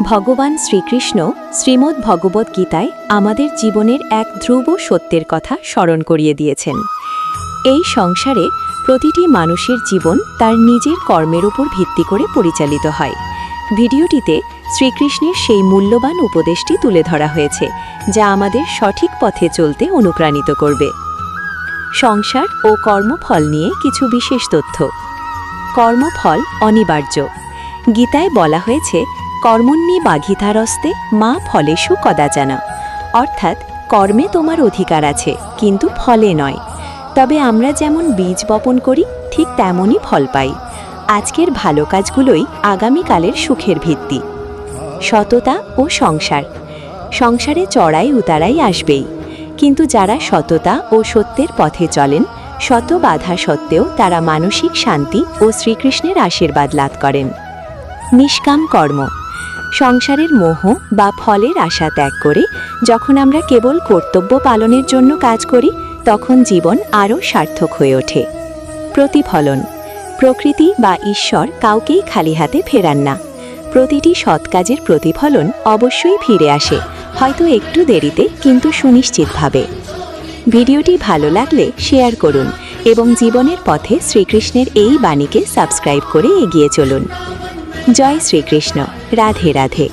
ভগবান শ্রীকৃষ্ণ শ্রীমদ্ ভগবদ্ গীতায় আমাদের জীবনের এক ধ্রুব সত্যের কথা স্মরণ করিয়ে দিয়েছেন। এই সংসারে প্রতিটি মানুষের জীবন তার নিজের কর্মের উপর ভিত্তি করে পরিচালিত হয়। ভিডিওটিতে শ্রীকৃষ্ণের সেই মূল্যবান উপদেশটি তুলে ধরা হয়েছে, যা আমাদের সঠিক পথে চলতে অনুপ্রাণিত করবে। সংসার ও কর্মফল নিয়ে কিছু বিশেষ তথ্য। কর্মফল অনিবার্য। গীতায় বলা হয়েছে, কর্মণ্যেবাধিকারস্তে মা ফলেষু কদাচন, অর্থাৎ কর্মে তোমার অধিকার আছে, কিন্তু ফলে নয়। তবে আমরা যেমন বীজ বপন করি, ঠিক তেমনই ফল পাই। আজকের ভালো কাজগুলোই আগামীকালের সুখের ভিত্তি। সততা ও সংসার। সংসারে চড়াই উতারাই আসবেই, কিন্তু যারা সততা ও সত্যের পথে চলেন, শত বাধা সত্ত্বেও তারা মানসিক শান্তি ও শ্রীকৃষ্ণের আশীর্বাদ লাভ করেন। নিষ্কাম কর্ম। সংসারের মোহ বা ফলের আশা ত্যাগ করে যখন আমরা কেবল কর্তব্য পালনের জন্য কাজ করি, তখন জীবন আরও সার্থক হয়ে ওঠে। প্রতিফলন। প্রকৃতি বা ঈশ্বর কাউকেই খালি হাতে ফেরান না। প্রতিটি সৎ কাজের প্রতিফলন অবশ্যই ফিরে আসে, হয়তো একটু দেরিতে, কিন্তু সুনিশ্চিতভাবে। ভিডিওটি ভালো লাগলে শেয়ার করুন এবং জীবনের পথে শ্রীকৃষ্ণের এই বাণীকে সাবস্ক্রাইব করে এগিয়ে চলুন। জয় শ্রীকৃষ্ণ। রাধে রাধে।